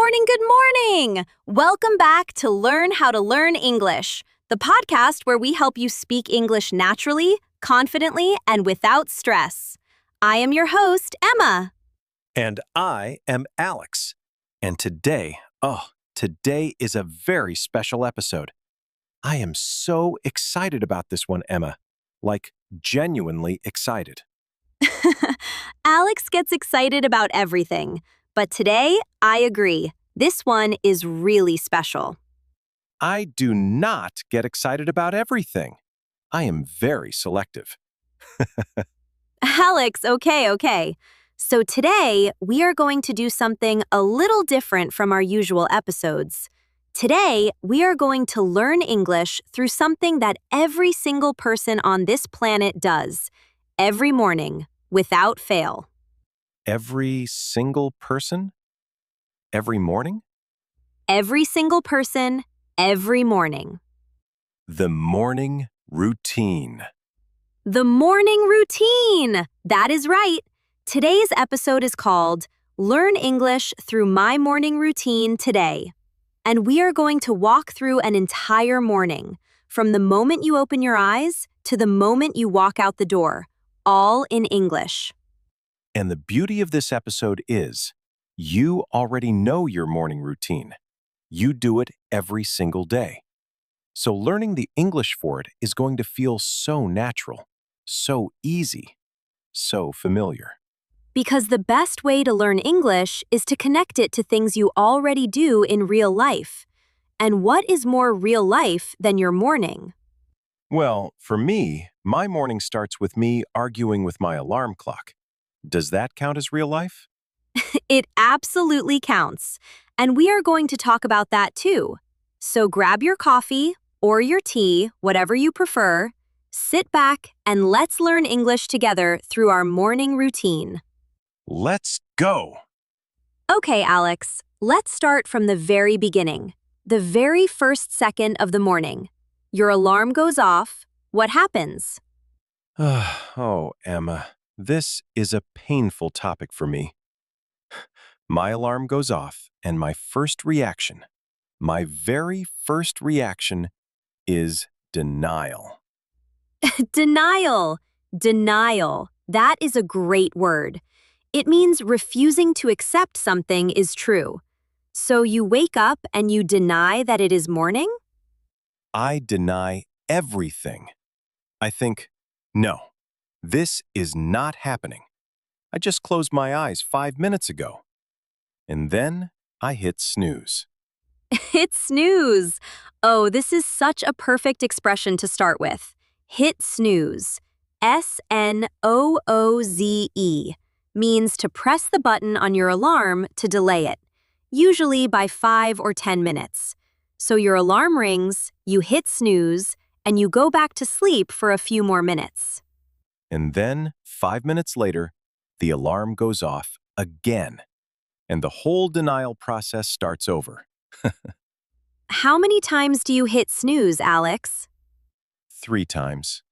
Good morning! Welcome back to Learn How to Learn English, the podcast where we help you speak English naturally, confidently, and without stress. I am your host, Emma. And I am Alex. And today is a very special episode. I am so excited about this one, Emma. Like, genuinely excited. Alex gets excited about everything, but today, I agree. This one is really special. I do not get excited about everything. I am very selective. Alex, okay. So today, we are going to do something a little different from our usual episodes. Today, we are going to learn English through something that every single person on this planet does, every morning, without fail. Every single person? Every morning? Every single person, every morning. The morning routine. The morning routine! That is right. Today's episode is called Learn English Through My Morning Routine Today. And we are going to walk through an entire morning, from the moment you open your eyes to the moment you walk out the door, all in English. And the beauty of this episode is, you already know your morning routine. You do it every single day. So learning the English for it is going to feel so natural, so easy, so familiar. Because the best way to learn English is to connect it to things you already do in real life. And what is more real life than your morning? Well, for me, my morning starts with me arguing with my alarm clock. Does that count as real life? It absolutely counts. And we are going to talk about that too. So grab your coffee or your tea, whatever you prefer, sit back, and let's learn English together through our morning routine. Let's go! Okay, Alex, let's start from the very beginning. The very first second of the morning. Your alarm goes off. What happens? Oh, Emma, this is a painful topic for me. My alarm goes off, and my very first reaction is denial. Denial. Denial. That is a great word. It means refusing to accept something is true. So you wake up and you deny that it is morning? I deny everything. I think, no, this is not happening. I just closed my eyes 5 minutes ago. And then I hit snooze. Hit snooze. Oh, this is such a perfect expression to start with. Hit snooze. snooze means to press the button on your alarm to delay it, usually by 5 or 10 minutes. So your alarm rings, you hit snooze, and you go back to sleep for a few more minutes. And then, 5 minutes later, the alarm goes off again. And the whole denial process starts over. How many times do you hit snooze, Alex? 3 times.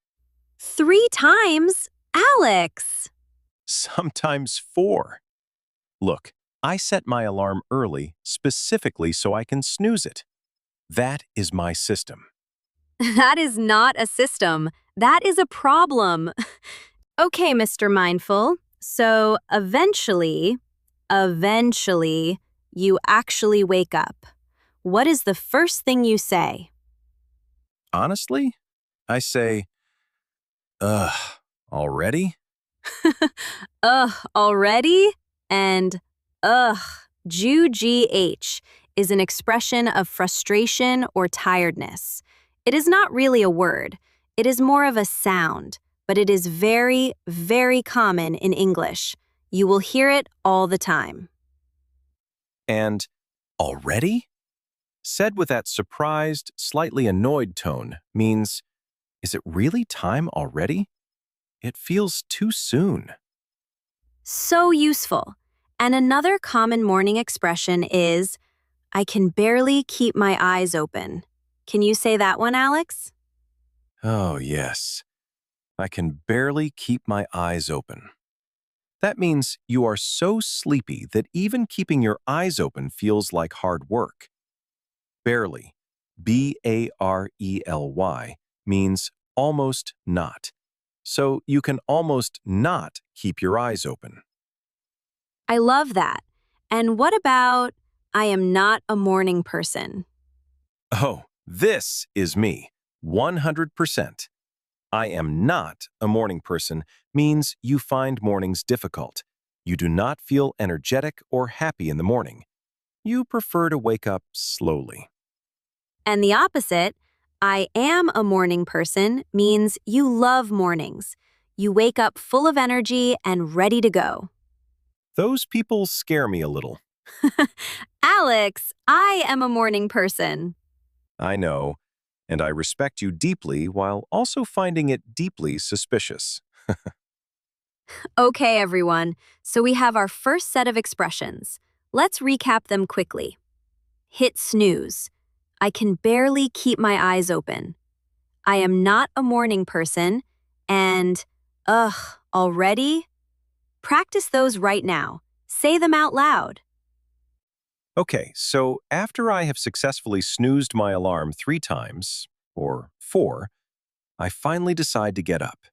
3 times? Alex! Sometimes 4. Look, I set my alarm early specifically so I can snooze it. That is my system. That is not a system. That is a problem. Okay, Mr. Mindful. So eventually, you actually wake up. What is the first thing you say? Honestly, I say, already? Already? And GH is an expression of frustration or tiredness. It is not really a word. It is more of a sound, but it is very, very common in English. You will hear it all the time. And already? Said with that surprised, slightly annoyed tone means, is it really time already? It feels too soon. So useful. And another common morning expression is, I can barely keep my eyes open. Can you say that one, Alex? Oh, yes. I can barely keep my eyes open. That means you are so sleepy that even keeping your eyes open feels like hard work. Barely, B-A-R-E-L-Y, means almost not. So you can almost not keep your eyes open. I love that. And what about I am not a morning person? Oh, this is me, 100%. I am not a morning person means you find mornings difficult. You do not feel energetic or happy in the morning. You prefer to wake up slowly. And the opposite, I am a morning person, means you love mornings. You wake up full of energy and ready to go. Those people scare me a little. Alex, I am a morning person. I know, and I respect you deeply while also finding it deeply suspicious. Okay, everyone, so we have our first set of expressions. Let's recap them quickly. Hit snooze. I can barely keep my eyes open. I am not a morning person. And, ugh, already? Practice those right now. Say them out loud. Okay, so after I have successfully snoozed my alarm 3 times, or 4, I finally decide to get up.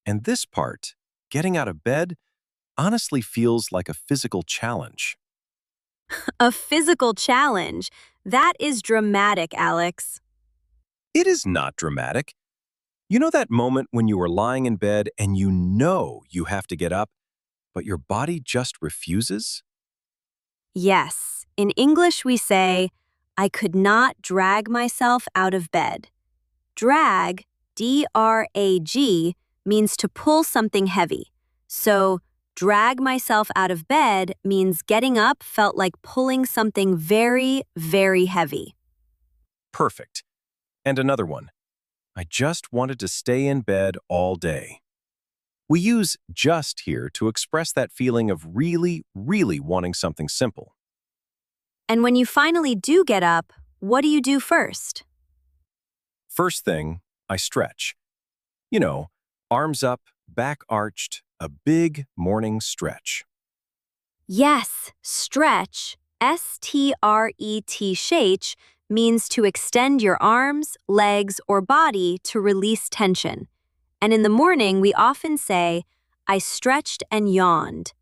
And this part, getting out of bed, honestly feels like a physical challenge. A physical challenge. That is dramatic, Alex. It is not dramatic. You know that moment when you are lying in bed and you know you have to get up, but your body just refuses? Yes, in English we say, I could not drag myself out of bed. Drag, D-R-A-G, means to pull something heavy. So, drag myself out of bed means getting up felt like pulling something very, very heavy. Perfect. And another one. I just wanted to stay in bed all day. We use just here to express that feeling of really, really wanting something simple. And when you finally do get up, what do you do first? First thing, I stretch. You know, arms up, back arched, a big morning stretch. Yes, stretch, S-T-R-E-T-Ch, means to extend your arms, legs, or body to release tension. And in the morning, we often say, I stretched and yawned.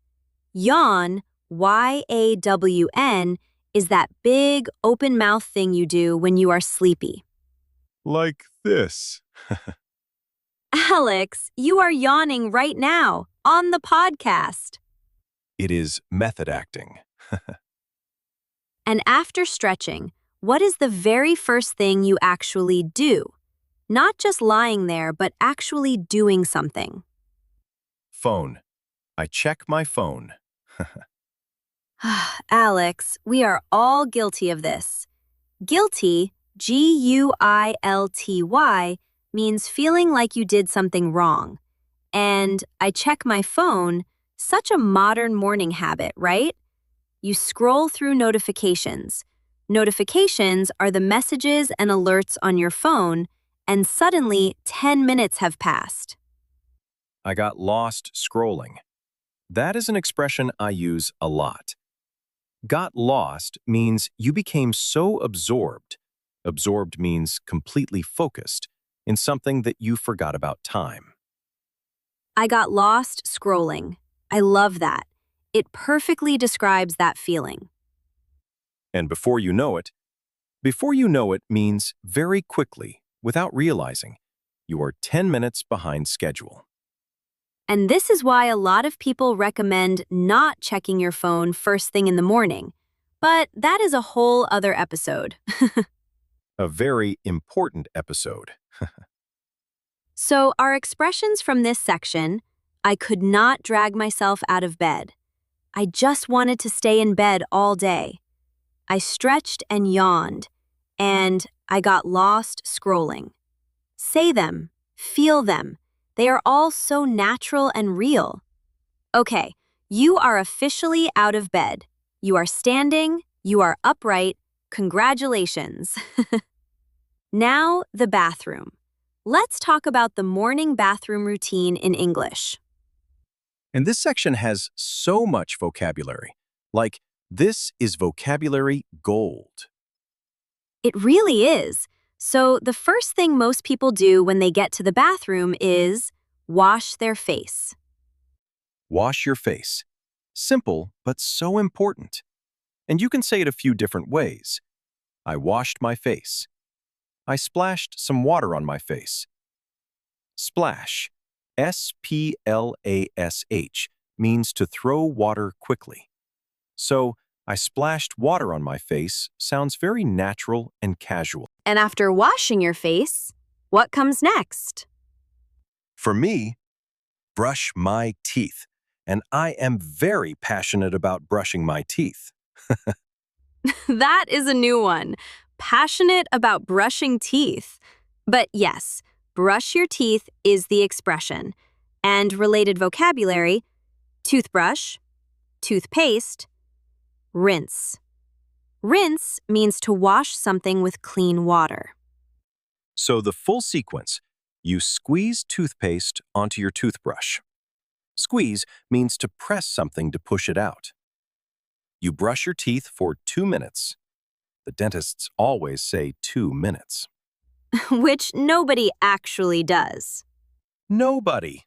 Yawn, Y-A-W-N, is that big, open mouth thing you do when you are sleepy. Like this. Alex, you are yawning right now on the podcast. It is method acting. And after stretching, what is the very first thing you actually do? Not just lying there, but actually doing something. Phone. I check my phone. Alex, we are all guilty of this. Guilty, G-U-I-L-T-Y, means feeling like you did something wrong. And I check my phone, such a modern morning habit, right? You scroll through notifications. Notifications are the messages and alerts on your phone, and suddenly 10 minutes have passed. I got lost scrolling. That is an expression I use a lot. Got lost means you became so absorbed. Absorbed means completely focused in something that you forgot about time. I got lost scrolling. I love that. It perfectly describes that feeling. And before you know it means very quickly, without realizing, you are 10 minutes behind schedule. And this is why a lot of people recommend not checking your phone first thing in the morning. But that is a whole other episode. A very important episode. So our expressions from this section, I could not drag myself out of bed. I just wanted to stay in bed all day. I stretched and yawned. And I got lost scrolling. Say them, feel them. They are all so natural and real. Okay, you are officially out of bed. You are standing, you are upright. Congratulations. Now, the bathroom. Let's talk about the morning bathroom routine in English. And this section has so much vocabulary. Like, this is vocabulary gold. It really is. So, the first thing most people do when they get to the bathroom is wash their face. Wash your face. Simple, but so important. And you can say it a few different ways. I washed my face. I splashed some water on my face. Splash, S-P-L-A-S-H, means to throw water quickly. So, I splashed water on my face sounds very natural and casual. And after washing your face, what comes next? For me, brush my teeth. And I am very passionate about brushing my teeth. That is a new one. Passionate about brushing teeth. But yes, brush your teeth is the expression. And related vocabulary, toothbrush, toothpaste, rinse. Rinse means to wash something with clean water. So the full sequence, you squeeze toothpaste onto your toothbrush. Squeeze means to press something to push it out. You brush your teeth for 2 minutes. The dentists always say 2 minutes. Which nobody actually does. Nobody.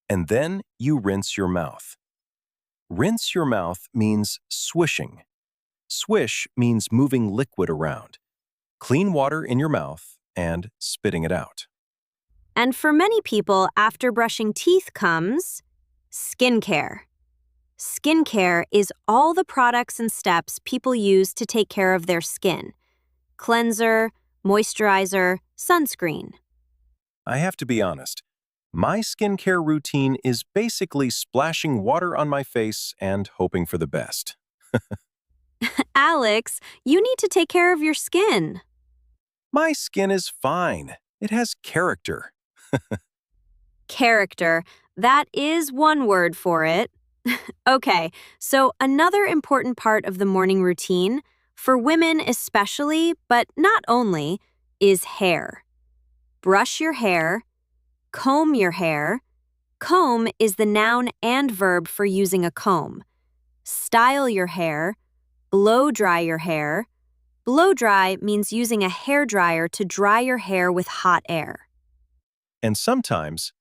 And then you rinse your mouth. Rinse your mouth means swishing. Swish means moving liquid around. Clean water in your mouth and spitting it out. And for many people, after brushing teeth comes skincare. Skincare is all the products and steps people use to take care of their skin. Cleanser, moisturizer, sunscreen. I have to be honest. My skincare routine is basically splashing water on my face and hoping for the best. Alex, you need to take care of your skin. My skin is fine. It has character. Character. That is one word for it. Okay, so another important part of the morning routine, for women especially, but not only, is hair. Brush your hair, comb your hair. Comb is the noun and verb for using a comb. Style your hair, blow dry your hair. Blow dry means using a hairdryer to dry your hair with hot air. And sometimes,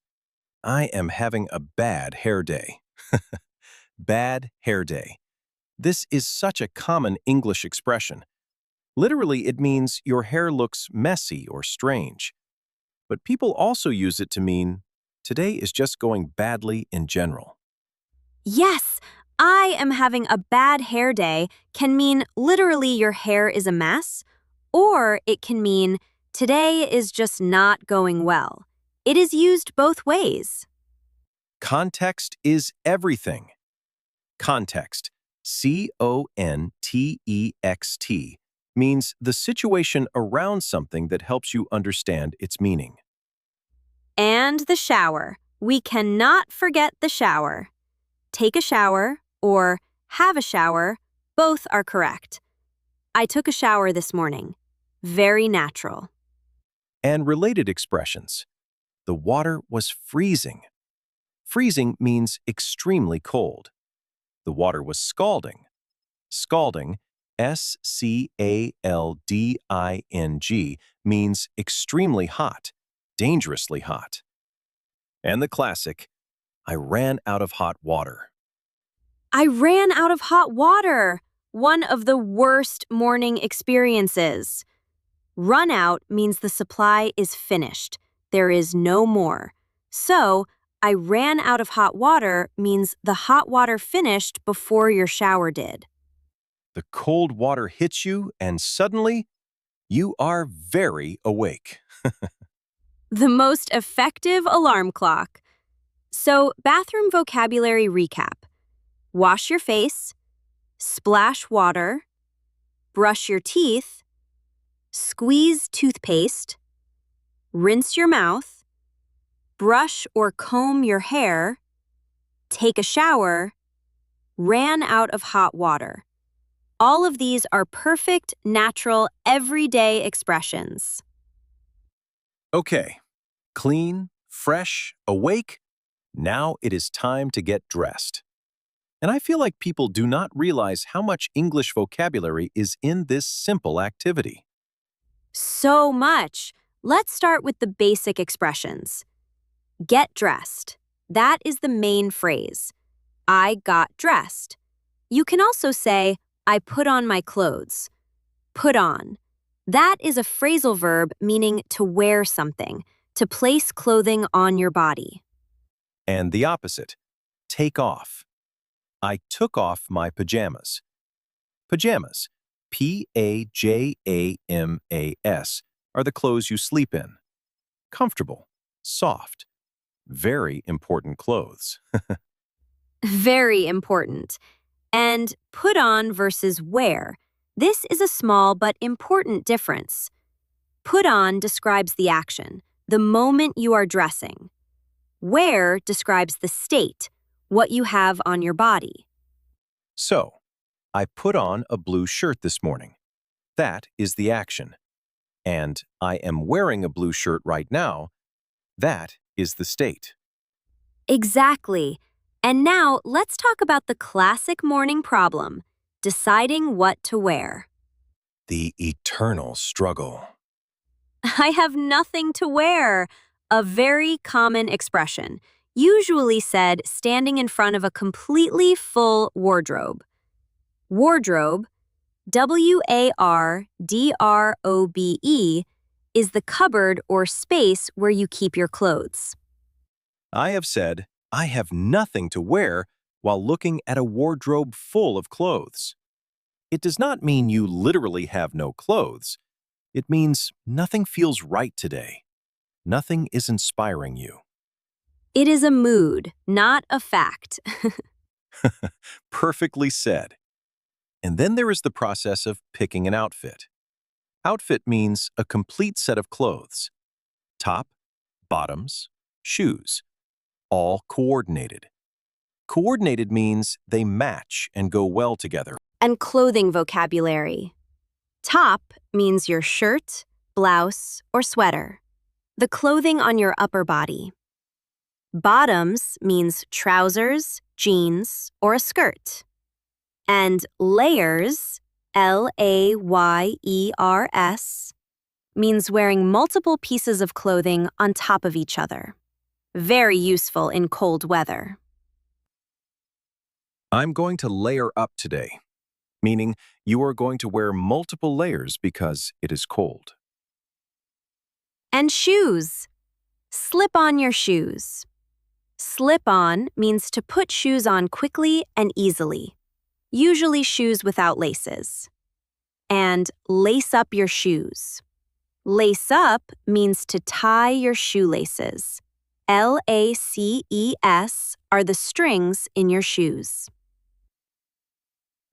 I am having a bad hair day. Bad hair day. This is such a common English expression. Literally, it means your hair looks messy or strange. But people also use it to mean today is just going badly in general. Yes, I am having a bad hair day can mean literally your hair is a mess, or it can mean today is just not going well. It is used both ways. Context is everything. Context, C-O-N-T-E-X-T, means the situation around something that helps you understand its meaning. And the shower. We cannot forget the shower. Take a shower or have a shower, both are correct. I took a shower this morning. Very natural. And related expressions. The water was freezing. Freezing means extremely cold. The water was scalding. Scalding, S-C-A-L-D-I-N-G, means extremely hot, dangerously hot. And the classic, I ran out of hot water. I ran out of hot water. One of the worst morning experiences. Run out means the supply is finished. There is no more. So, I ran out of hot water means the hot water finished before your shower did. The cold water hits you and suddenly, you are very awake. The most effective alarm clock. So, bathroom vocabulary recap. Wash your face, splash water, brush your teeth, squeeze toothpaste, rinse your mouth, brush or comb your hair, take a shower, ran out of hot water. All of these are perfect, natural, everyday expressions. Okay, clean, fresh, awake. Now it is time to get dressed. And I feel like people do not realize how much English vocabulary is in this simple activity. So much. Let's start with the basic expressions. Get dressed. That is the main phrase. I got dressed. You can also say, I put on my clothes. Put on. That is a phrasal verb meaning to wear something, to place clothing on your body. And the opposite, take off. I took off my pajamas. Pajamas, P-A-J-A-M-A-S, are the clothes you sleep in. Comfortable, soft, very important clothes. Very important. And put on versus wear. This is a small but important difference. Put on describes the action, the moment you are dressing. Wear describes the state, what you have on your body. So, I put on a blue shirt this morning. That is the action. And I am wearing a blue shirt right now. That is the state. Exactly. And now let's talk about the classic morning problem, deciding what to wear. The eternal struggle. I have nothing to wear. A very common expression, usually said standing in front of a completely full wardrobe. Wardrobe, W-A-R-D-R-O-B-E, is the cupboard or space where you keep your clothes. I have said, I have nothing to wear while looking at a wardrobe full of clothes. It does not mean you literally have no clothes. It means nothing feels right today. Nothing is inspiring you. It is a mood, not a fact. Perfectly said. And then there is the process of picking an outfit. Outfit means a complete set of clothes. Top, bottoms, shoes. All coordinated. Coordinated means they match and go well together. And clothing vocabulary. Top means your shirt, blouse, or sweater. The clothing on your upper body. Bottoms means trousers, jeans, or a skirt. And layers, L-A-Y-E-R-S, means wearing multiple pieces of clothing on top of each other. Very useful in cold weather. I'm going to layer up today, meaning you are going to wear multiple layers because it is cold. And shoes. Slip on your shoes. Slip on means to put shoes on quickly and easily, usually shoes without laces. And lace up your shoes. Lace up means to tie your shoelaces. L-A-C-E-S are the strings in your shoes.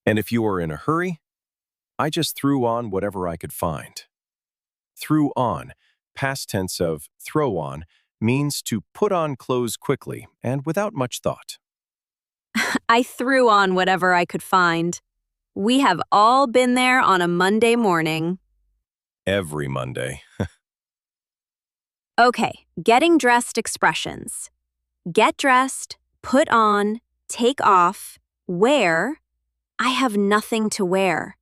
And if you are in a hurry, I just threw on whatever I could find. Threw on, past tense of throw on, means to put on clothes quickly and without much thought. I threw on whatever I could find. We have all been there on a Monday morning. Every Monday. Okay, getting dressed expressions. Get dressed, put on, take off, wear. I have nothing to wear.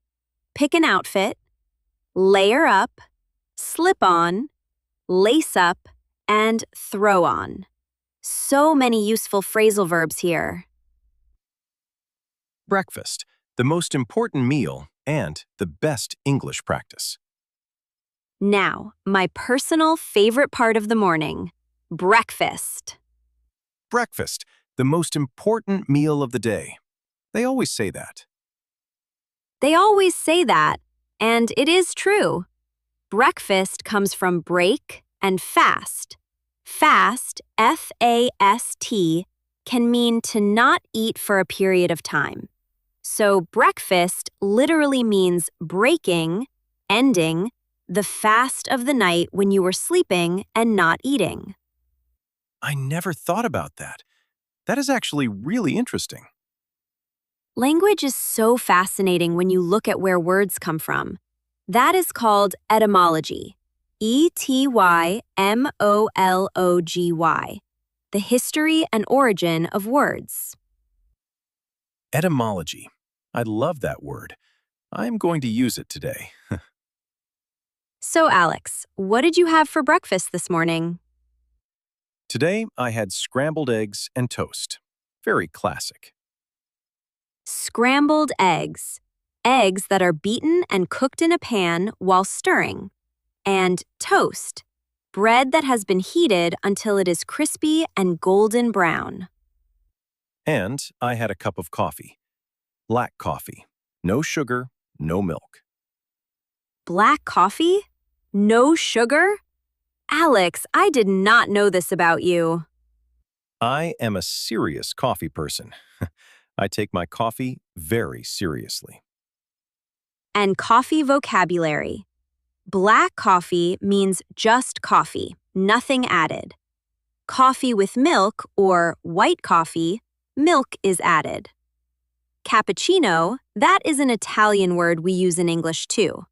Pick an outfit, layer up, slip on, lace up, and throw on. So many useful phrasal verbs here. Breakfast, the most important meal and the best English practice. Now, my personal favorite part of the morning, breakfast. Breakfast, the most important meal of the day. They always say that. They always say that, and it is true. Breakfast comes from break and fast. Fast, F-A-S-T, can mean to not eat for a period of time. So breakfast literally means breaking, ending, the fast of the night when you were sleeping and not eating. I never thought about that. That is actually really interesting. Language is so fascinating when you look at where words come from. That is called etymology. E-T-Y-M-O-L-O-G-Y. the history and origin of words. Etymology. I love that word. I'm going to use it today. So, Alex, what did you have for breakfast this morning? Today, I had scrambled eggs and toast. Very classic. Scrambled eggs. Eggs that are beaten and cooked in a pan while stirring. And toast. Bread that has been heated until it is crispy and golden brown. And I had a cup of coffee. Black coffee. No sugar, no milk. Black coffee? No sugar? Alex, I did not know this about you. I am a serious coffee person. I take my coffee very seriously. And coffee vocabulary. Black coffee means just coffee, nothing added. Coffee with milk or white coffee, milk is added. Cappuccino, that is an Italian word we use in English too.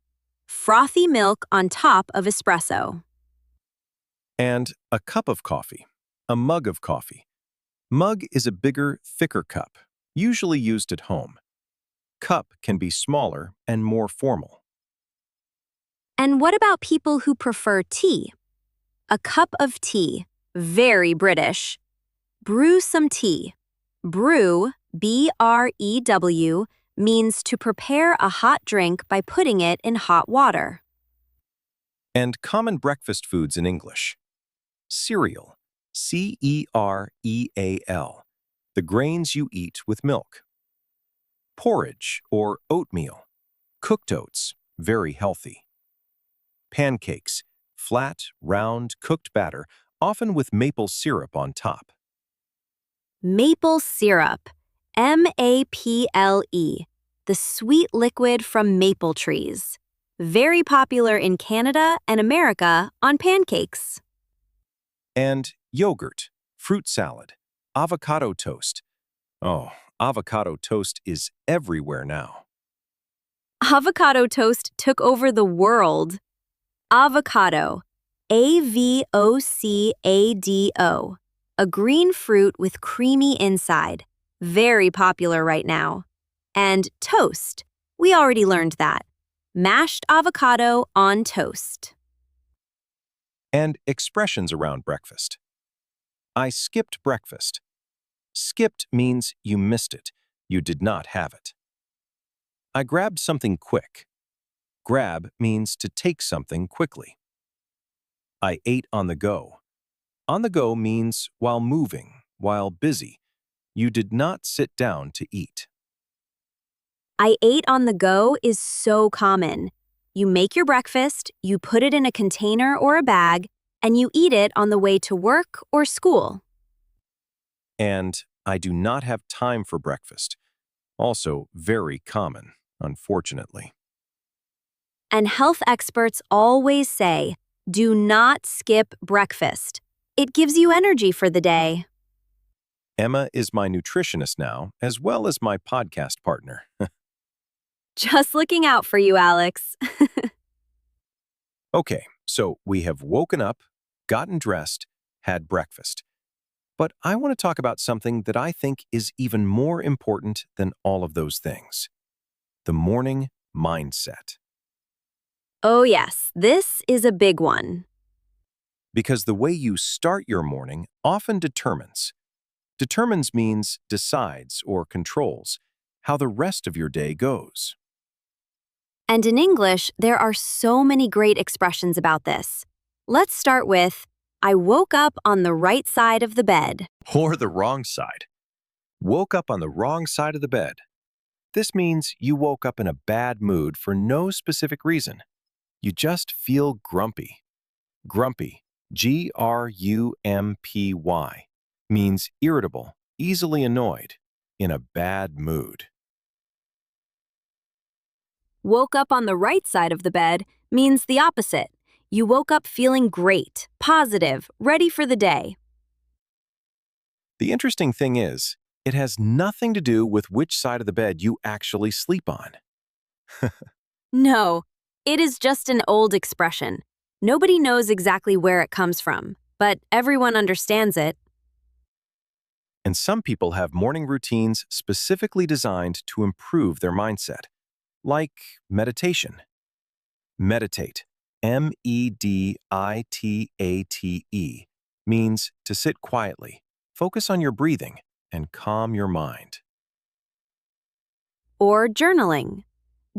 Frothy milk on top of espresso. And a cup of coffee. A mug of coffee. Mug is a bigger, thicker cup, usually used at home. Cup can be smaller and more formal. And what about people who prefer tea? A cup of tea, very British. Brew some tea. Brew, B-R-E-W, means to prepare a hot drink by putting it in hot water. And common breakfast foods in English. Cereal, C-E-R-E-A-L, the grains you eat with milk. Porridge or oatmeal, cooked oats, very healthy. Pancakes, flat, round, cooked batter, often with maple syrup on top. Maple syrup, M-A-P-L-E, the sweet liquid from maple trees. Very popular in Canada and America on pancakes. And yogurt, fruit salad, avocado toast. Oh, avocado toast is everywhere now. Avocado toast took over the world. Avocado, A-V-O-C-A-D-O, a green fruit with creamy inside, very popular right now. And toast, we already learned that. Mashed avocado on toast. And expressions around breakfast. I skipped breakfast. Skipped means you missed it. You did not have it. I grabbed something quick. Grab means to take something quickly. I ate on the go. On the go means while moving, while busy. You did not sit down to eat. I ate on the go is so common. You make your breakfast, you put it in a container or a bag, and you eat it on the way to work or school. And I do not have time for breakfast. Also very common, unfortunately. And health experts always say, do not skip breakfast. It gives you energy for the day. Emma is my nutritionist now, as well as my podcast partner. Just looking out for you, Alex. Okay, so we have woken up, gotten dressed, had breakfast. But I want to talk about something that I think is even more important than all of those things. The morning mindset. Oh yes, this is a big one. Because the way you start your morning often determines. Determines means decides or controls how the rest of your day goes. And in English, there are so many great expressions about this. Let's start with, I woke up on the right side of the bed. Or the wrong side. Woke up on the wrong side of the bed. This means you woke up in a bad mood for no specific reason. You just feel grumpy. Grumpy, G-R-U-M-P-Y, means irritable, easily annoyed, in a bad mood. Woke up on the right side of the bed means the opposite. You woke up feeling great, positive, ready for the day. The interesting thing is, it has nothing to do with which side of the bed you actually sleep on. No, it is just an old expression. Nobody knows exactly where it comes from, but everyone understands it. And some people have morning routines specifically designed to improve their mindset, like meditation. Meditate, meditate, means to sit quietly, focus on your breathing, and calm your mind. Or journaling.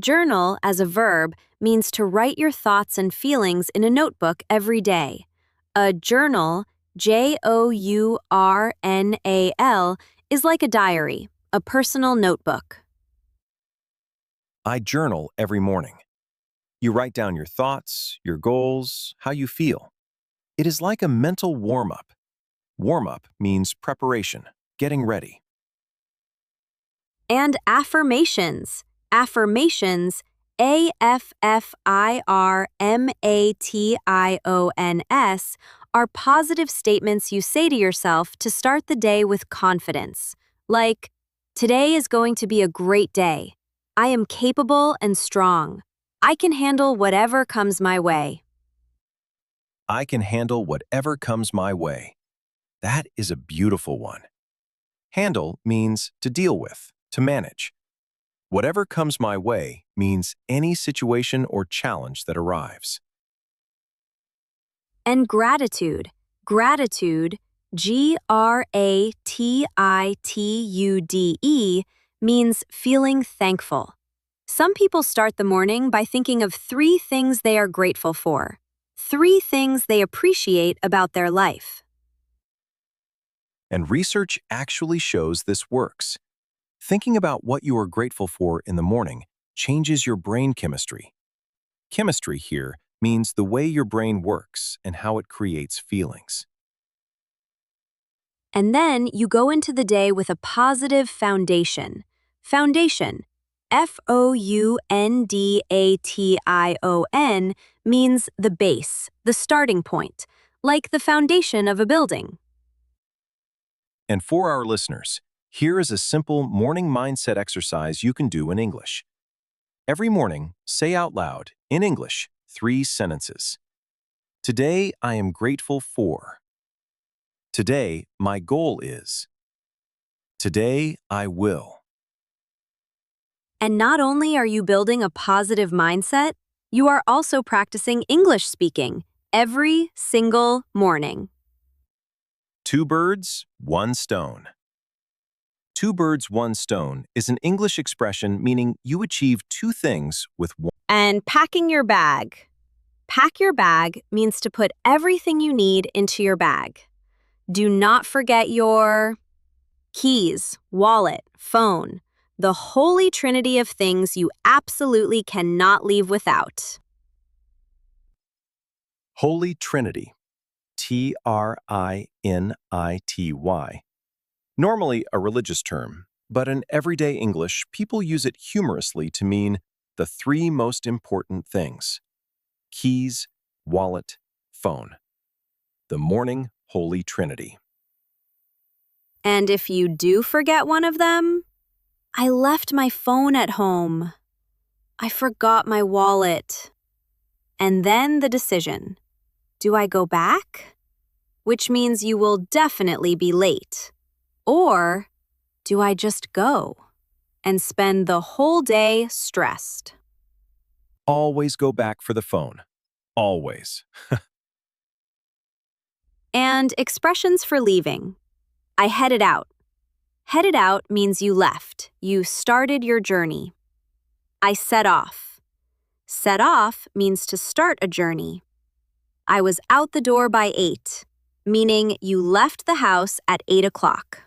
Journal, as a verb, means to write your thoughts and feelings in a notebook every day. A journal, journal, is like a diary, a personal notebook. I journal every morning. You write down your thoughts, your goals, how you feel. It is like a mental warm-up. Warm-up means preparation, getting ready. And affirmations. Affirmations, affirmations, are positive statements you say to yourself to start the day with confidence. Like, today is going to be a great day. I am capable and strong. I can handle whatever comes my way. I can handle whatever comes my way. That is a beautiful one. Handle means to deal with, to manage. Whatever comes my way means any situation or challenge that arrives. And gratitude. Gratitude, gratitude, means feeling thankful. Some people start the morning by thinking of 3 things they are grateful for, 3 things they appreciate about their life. And research actually shows this works. Thinking about what you are grateful for in the morning changes your brain chemistry. Chemistry here means the way your brain works and how it creates feelings. And then you go into the day with a positive foundation. Foundation, foundation, means the base, the starting point, like the foundation of a building. And for our listeners, here is a simple morning mindset exercise you can do in English. Every morning, say out loud, in English, 3 sentences. Today, I am grateful for. Today, my goal is. Today, I will. And not only are you building a positive mindset, you are also practicing English speaking every single morning. 2 birds, 1 stone. 2 birds, 1 stone is an English expression meaning you achieve 2 things with 1. And packing your bag. Pack your bag means to put everything you need into your bag. Do not forget your keys, wallet, phone, the holy trinity of things you absolutely cannot leave without. Holy Trinity, Trinity. Normally a religious term, but in everyday English, people use it humorously to mean the 3 most important things: keys, wallet, phone. The morning Holy Trinity. And if you do forget one of them, I left my phone at home. I forgot my wallet. And then the decision. Do I go back? Which means you will definitely be late. Or do I just go and spend the whole day stressed? Always go back for the phone. Always. And expressions for leaving. I headed out. Headed out means you left. You started your journey. I set off. Set off means to start a journey. I was out the door by 8, meaning you left the house at 8 o'clock.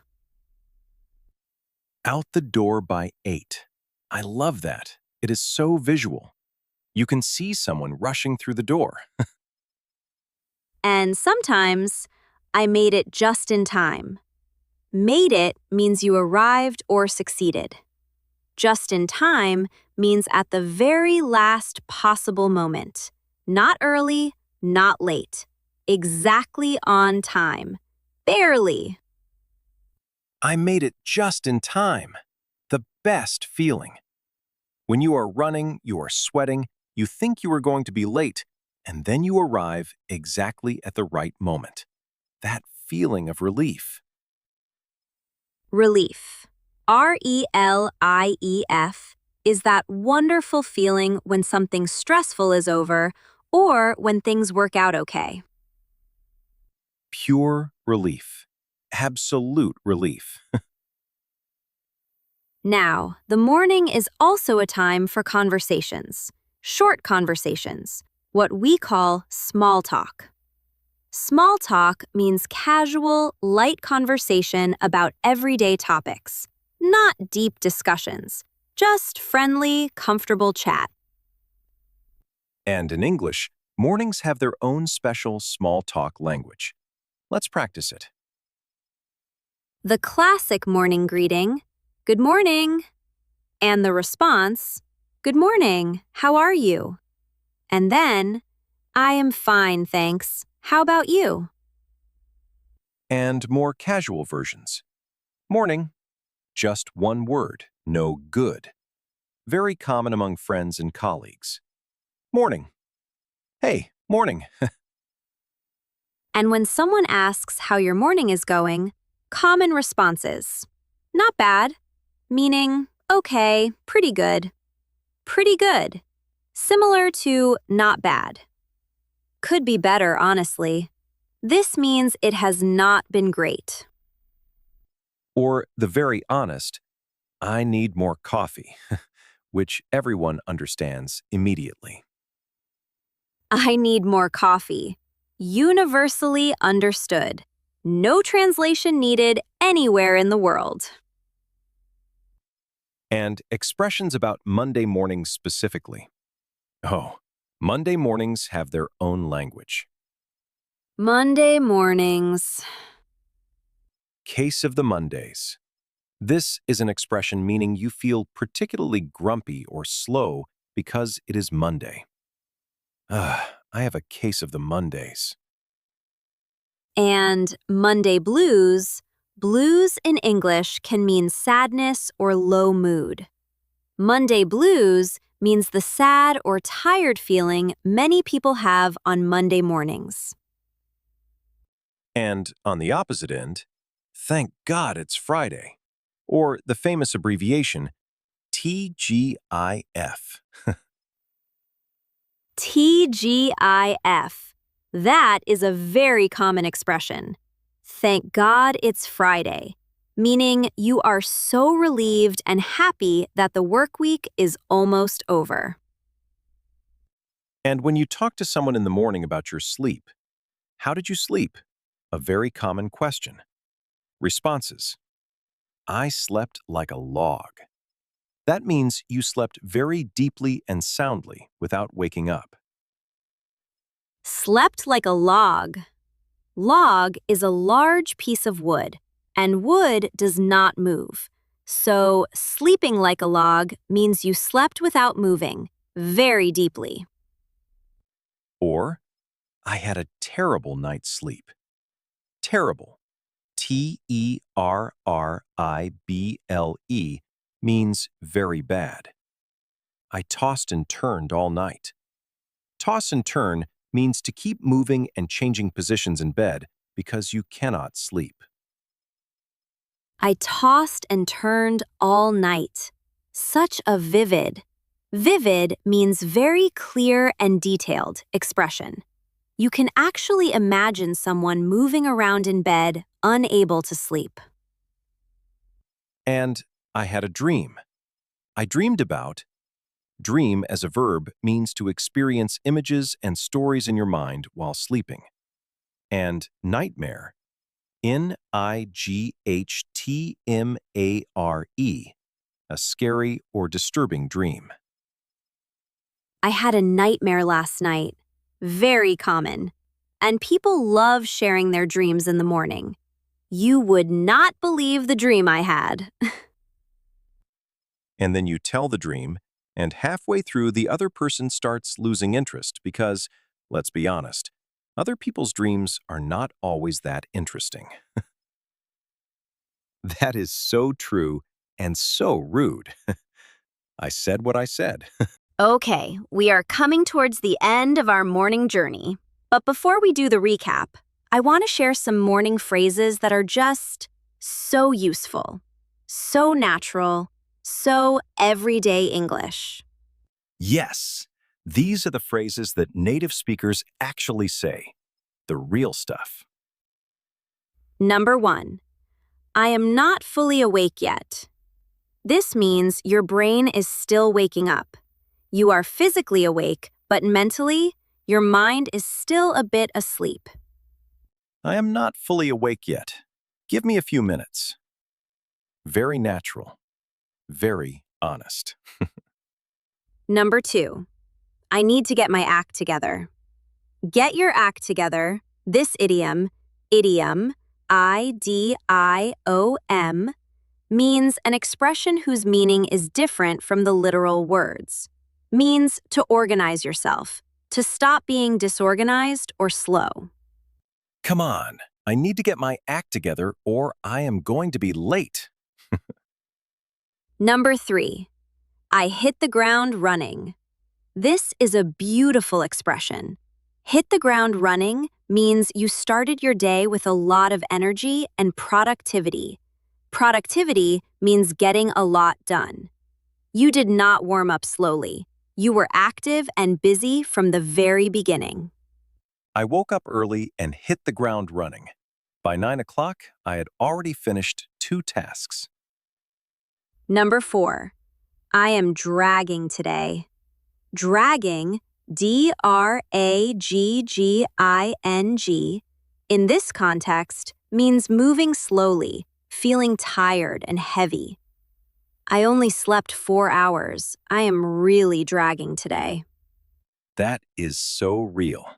Out the door by 8. I love that. It is so visual. You can see someone rushing through the door. And sometimes, I made it just in time. Made it means you arrived or succeeded. Just in time means at the very last possible moment. Not early, not late. Exactly on time. Barely. I made it just in time. The best feeling. When you are running, you are sweating, you think you are going to be late, and then you arrive exactly at the right moment. That feeling of relief. Relief. RELIEF is that wonderful feeling when something stressful is over or when things work out okay. Pure relief. Absolute relief. Now, the morning is also a time for conversations, short conversations, what we call small talk. Small talk means casual, light conversation about everyday topics, not deep discussions, just friendly, comfortable chat. And in English, mornings have their own special small talk language. Let's practice it. The classic morning greeting, "Good morning," and the response, "Good morning, how are you?" And then, "I am fine, thanks. How about you?" And more casual versions. Morning. Just one word, no good. Very common among friends and colleagues. Morning. Hey, morning. And when someone asks how your morning is going, common responses, "Not bad," meaning, "Okay, pretty good." Pretty good. Similar to not bad. Could be better, honestly. This means it has not been great. Or the very honest, I need more coffee, which everyone understands immediately. I need more coffee. Universally understood. No translation needed anywhere in the world. And expressions about Monday mornings specifically. Oh, Monday mornings have their own language. Monday mornings. Case of the Mondays. This is an expression meaning you feel particularly grumpy or slow because it is Monday. I have a case of the Mondays. And Monday blues. Blues in English can mean sadness or low mood. Monday blues means the sad or tired feeling many people have on Monday mornings. And on the opposite end, thank God it's Friday, or the famous abbreviation TGIF. TGIF. That is a very common expression. Thank God it's Friday, meaning you are so relieved and happy that the work week is almost over. And when you talk to someone in the morning about your sleep, how did you sleep? A very common question. Responses. I slept like a log. That means you slept very deeply and soundly without waking up. Slept like a log. Log is a large piece of wood, and wood does not move. So, sleeping like a log means you slept without moving, very deeply. Or, I had a terrible night's sleep. Terrible. TERRIBLE means very bad. I tossed and turned all night. Toss and turn means to keep moving and changing positions in bed because you cannot sleep. I tossed and turned all night. Such a vivid. Vivid means very clear and detailed expression. You can actually imagine someone moving around in bed, unable to sleep. And I had a dream. I dreamed about. Dream as a verb means to experience images and stories in your mind while sleeping. And nightmare, NIGHTMARE, a scary or disturbing dream. I had a nightmare last night. Very common. And people love sharing their dreams in the morning. You would not believe the dream I had. And then you tell the dream, and halfway through the other person starts losing interest because, let's be honest, other people's dreams are not always that interesting. That is so true and so rude. I said what I said. Okay, we are coming towards the end of our morning journey. But before we do the recap, I want to share some morning phrases that are just So useful, so natural, so everyday English. Yes, these are the phrases that native speakers actually say, the real stuff. Number 1, I am not fully awake yet. This means your brain is still waking up. You are physically awake, but mentally, your mind is still a bit asleep. I am not fully awake yet. Give me a few minutes. Very natural, very honest. Number 2, I need to get my act together. Get your act together. This idiom, I-D-I-O-M, means an expression whose meaning is different from the literal words. Means to organize yourself, to stop being disorganized or slow. Come on, I need to get my act together or I am going to be late. Number 3, I hit the ground running. This is a beautiful expression. Hit the ground running means you started your day with a lot of energy and productivity. Productivity means getting a lot done. You did not warm up slowly. You were active and busy from the very beginning. I woke up early and hit the ground running. By 9 o'clock, I had already finished 2 tasks. Number 4, I am dragging today. Dragging, D-R-A-G-G-I-N-G, in this context means moving slowly, feeling tired and heavy. I only slept 4 hours. I am really dragging today. That is so real.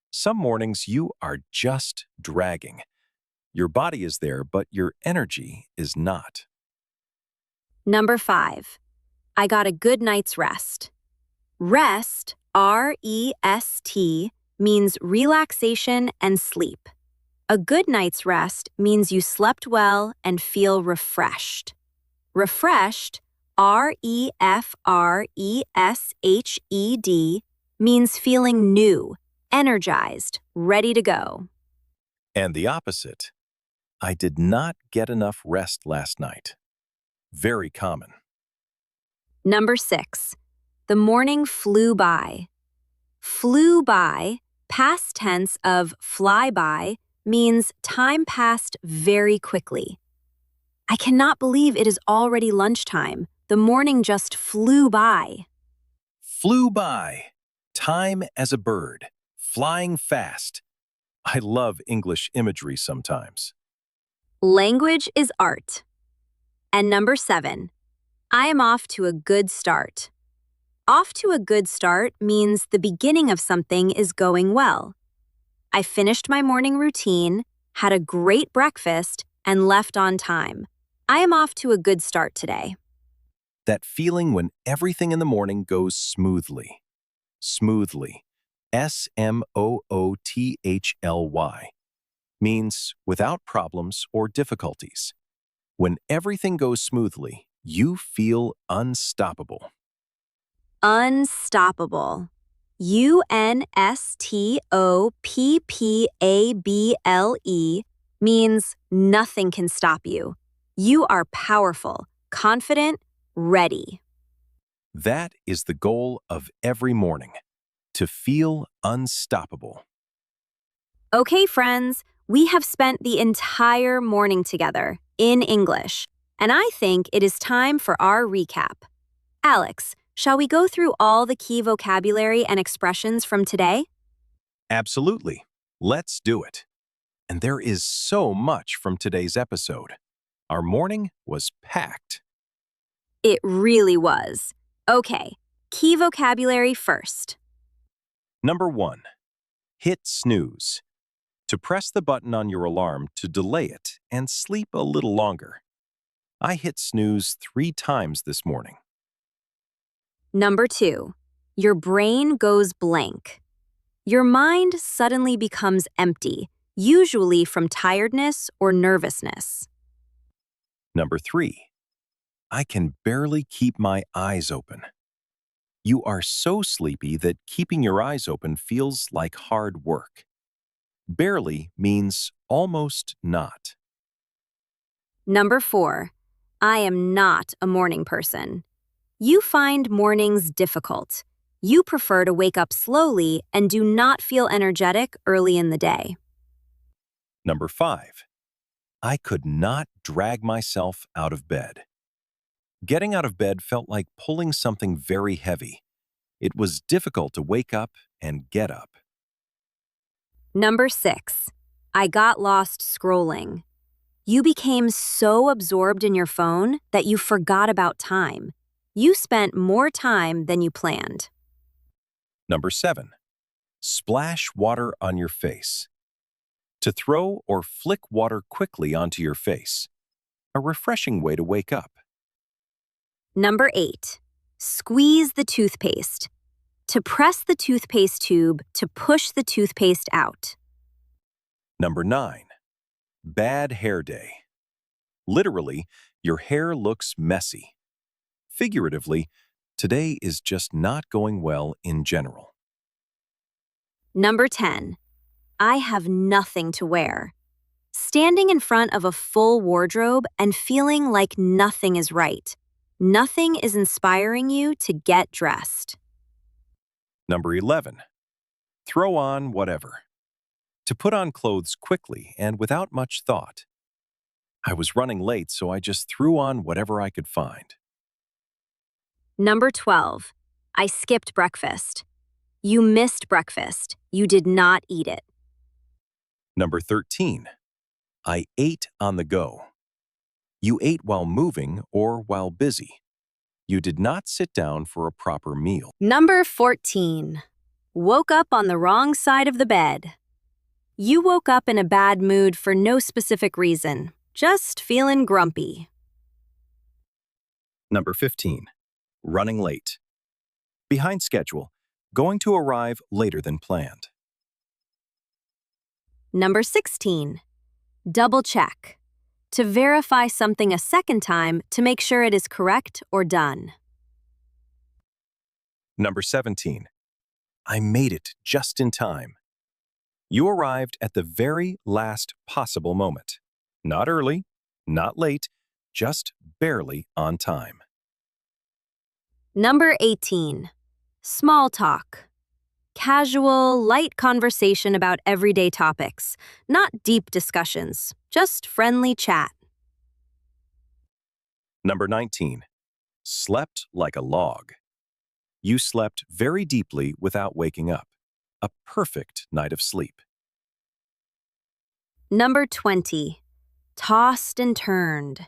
Some mornings you are just dragging. Your body is there, but your energy is not. Number 5, I got a good night's rest. Rest, R-E-S-T, means relaxation and sleep. A good night's rest means you slept well and feel refreshed. Refreshed, R-E-F-R-E-S-H-E-D, means feeling new, energized, ready to go. And the opposite. I did not get enough rest last night. Very common. Number 6, the morning flew by. Flew by, past tense of fly by, means time passed very quickly. I cannot believe it is already lunchtime. The morning just flew by. Flew by. Time as a bird. Flying fast. I love English imagery sometimes. Language is art. And number 7, I am off to a good start. Off to a good start means the beginning of something is going well. I finished my morning routine, had a great breakfast, and left on time. I am off to a good start today. That feeling when everything in the morning goes smoothly. Smoothly. S-M-O-O-T-H-L-Y. Means without problems or difficulties. When everything goes smoothly, you feel unstoppable. Unstoppable. U-N-S-T-O-P-P-A-B-L-E means nothing can stop you. You are powerful, confident, ready. That is the goal of every morning. To feel unstoppable. Okay, friends, we have spent the entire morning together in English, and I think it is time for our recap. Alex, shall we go through all the key vocabulary and expressions from today? Absolutely. Let's do it. And there is so much from today's episode. Our morning was packed. It really was. Okay, key vocabulary first. Number 1. Hit snooze. To press the button on your alarm to delay it and sleep a little longer. I hit snooze 3 times this morning. Number 2, your brain goes blank. Your mind suddenly becomes empty, usually from tiredness or nervousness. Number 3. I can barely keep my eyes open. You are so sleepy that keeping your eyes open feels like hard work. Barely means almost not. Number 4. I am not a morning person. You find mornings difficult. You prefer to wake up slowly and do not feel energetic early in the day. Number 5. I could not drag myself out of bed. Getting out of bed felt like pulling something very heavy. It was difficult to wake up and get up. Number 6. I got lost scrolling. You became so absorbed in your phone that you forgot about time. You spent more time than you planned. Number 7. Splash water on your face. To throw or flick water quickly onto your face. A refreshing way to wake up. Number 8. Squeeze the toothpaste. To press the toothpaste tube to push the toothpaste out. Number 9. Bad hair day. Literally, your hair looks messy. Figuratively, today is just not going well in general. Number 10. I have nothing to wear. Standing in front of a full wardrobe and feeling like nothing is right. Nothing is inspiring you to get dressed. Number 11. Throw on whatever. To put on clothes quickly and without much thought. I was running late, so I just threw on whatever I could find. Number 12. I skipped breakfast. You missed breakfast. You did not eat it. Number 13. I ate on the go. You ate while moving or while busy. You did not sit down for a proper meal. Number 14. Woke up on the wrong side of the bed. You woke up in a bad mood for no specific reason, just feeling grumpy. Number 15. Running late. Behind schedule. Going to arrive later than planned. Number 16. Double check. To verify something a second time to make sure it is correct or done. Number 17. I made it just in time. You arrived at the very last possible moment. Not early, not late, just barely on time. Number 18. Small talk. Casual, light conversation about everyday topics, not deep discussions, just friendly chat. Number 19. Slept like a log. You slept very deeply without waking up. A perfect night of sleep. Number 20. Tossed and turned.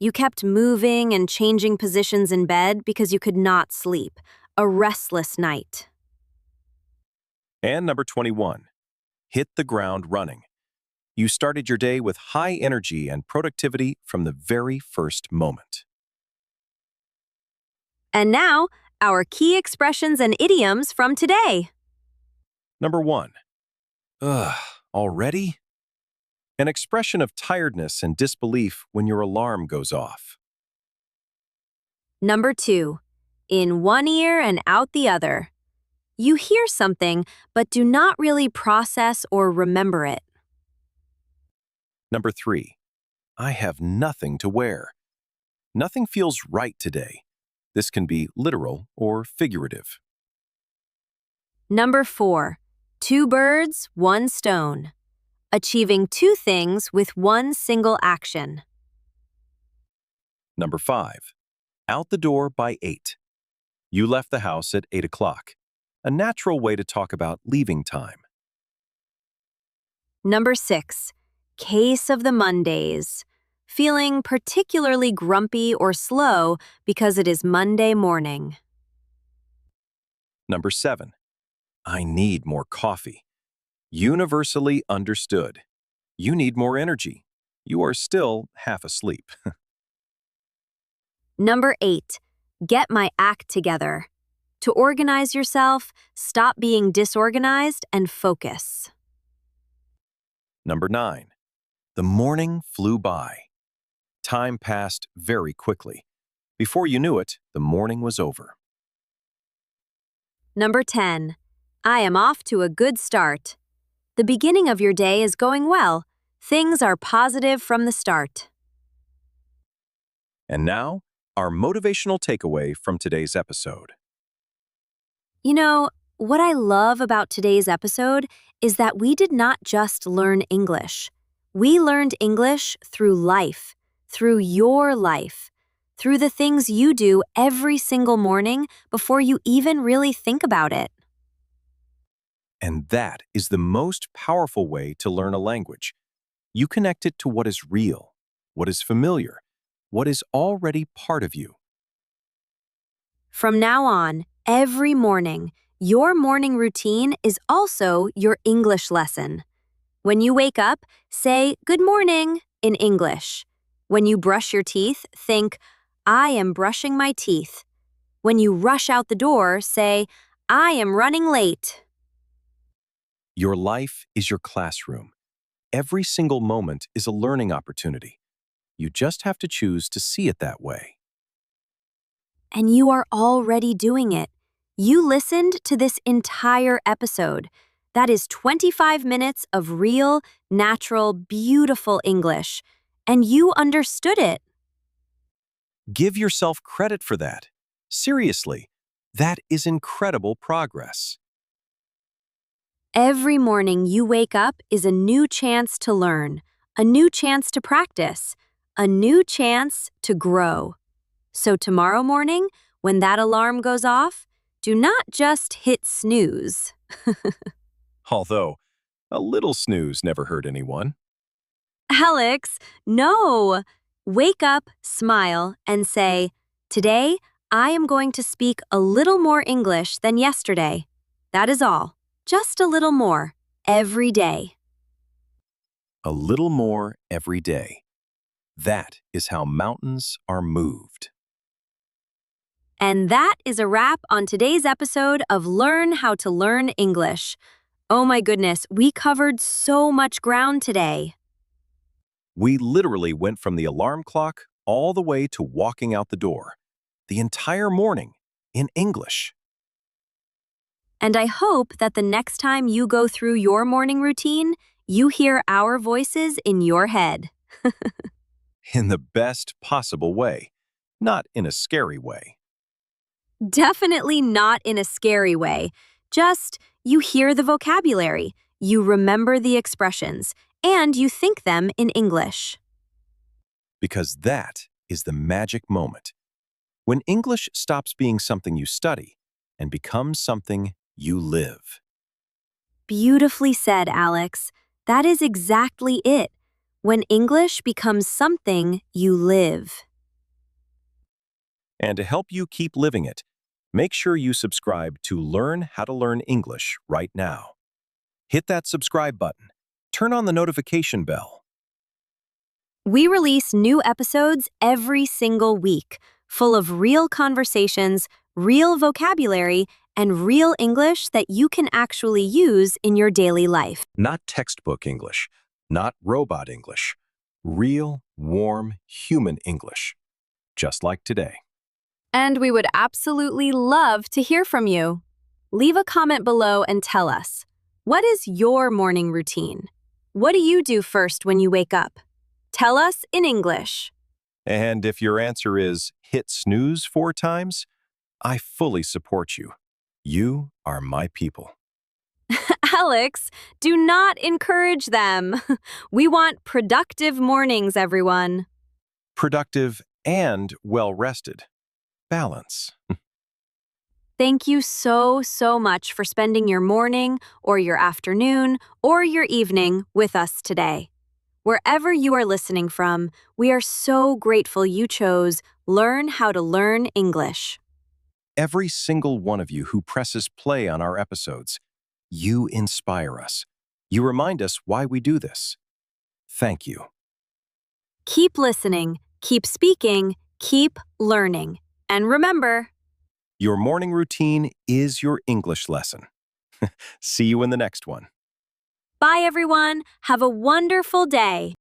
You kept moving and changing positions in bed because you could not sleep. A restless night. And number 21. Hit the ground running. You started your day with high energy and productivity from the very first moment. And now, our key expressions and idioms from today. Number 1. Ugh, already? An expression of tiredness and disbelief when your alarm goes off. Number 2. In one ear and out the other. You hear something, but do not really process or remember it. Number 3. I have nothing to wear. Nothing feels right today. This can be literal or figurative. Number 4. Two birds, one stone. Achieving two things with one single action. Number 5. Out the door by 8. You left the house at 8 o'clock. A natural way to talk about leaving time. Number 6. Case of the Mondays. Feeling particularly grumpy or slow because it is Monday morning. Number 7. I need more coffee. Universally understood. You need more energy. You are still half asleep. Number 8. Get my act together. To organize yourself, stop being disorganized and focus. Number 9. The morning flew by. Time passed very quickly. Before you knew it, the morning was over. Number 10. I am off to a good start. The beginning of your day is going well. Things are positive from the start. And now, our motivational takeaway from today's episode. You know, what I love about today's episode is that we did not just learn English. We learned English through life, through your life, through the things you do every single morning before you even really think about it. And that is the most powerful way to learn a language. You connect it to what is real, what is familiar, what is already part of you. From now on, every morning, your morning routine is also your English lesson. When you wake up, say good morning in English. When you brush your teeth, think, I am brushing my teeth. When you rush out the door, say, I am running late. Your life is your classroom. Every single moment is a learning opportunity. You just have to choose to see it that way. And you are already doing it. You listened to this entire episode. That is 25 minutes of real, natural, beautiful English. And you understood it. Give yourself credit for that. Seriously, that is incredible progress. Every morning you wake up is a new chance to learn, a new chance to practice, a new chance to grow. So tomorrow morning, when that alarm goes off, do not just hit snooze. Although, a little snooze never hurt anyone. Alex, no! Wake up, smile, and say, today I am going to speak a little more English than yesterday. That is all. Just a little more, every day. A little more every day. That is how mountains are moved. And that is a wrap on today's episode of Learn How to Learn English. Oh my goodness, we covered so much ground today. We literally went from the alarm clock all the way to walking out the door. The entire morning in English. And I hope that the next time you go through your morning routine, you hear our voices in your head. In the best possible way, not in a scary way. Definitely not in a scary way. Just you hear the vocabulary, you remember the expressions, and you think them in English. Because that is the magic moment. When English stops being something you study and becomes something you live. Beautifully said, Alex. That is exactly it. When English becomes something you live. And to help you keep living it, make sure you subscribe to Learn How to Learn English right now. Hit that subscribe button. Turn on the notification bell. We release new episodes every single week, full of real conversations, real vocabulary, and real English that you can actually use in your daily life. Not textbook English, not robot English. Real, warm, human English. Just like today. And we would absolutely love to hear from you. Leave a comment below and tell us, what is your morning routine? What do you do first when you wake up? Tell us in English. And if your answer is hit snooze 4 times, I fully support you. You are my people. Alex, do not encourage them. We want productive mornings, everyone. Productive and well-rested. Balance. Thank you so, so much for spending your morning or your afternoon or your evening with us today. Wherever you are listening from, we are so grateful you chose Learn How to Learn English. Every single one of you who presses play on our episodes, you inspire us. You remind us why we do this. Thank you. Keep listening, keep speaking, keep learning. And remember, Your morning routine is your English lesson. See you in the next one. bye everyone. Have a wonderful day.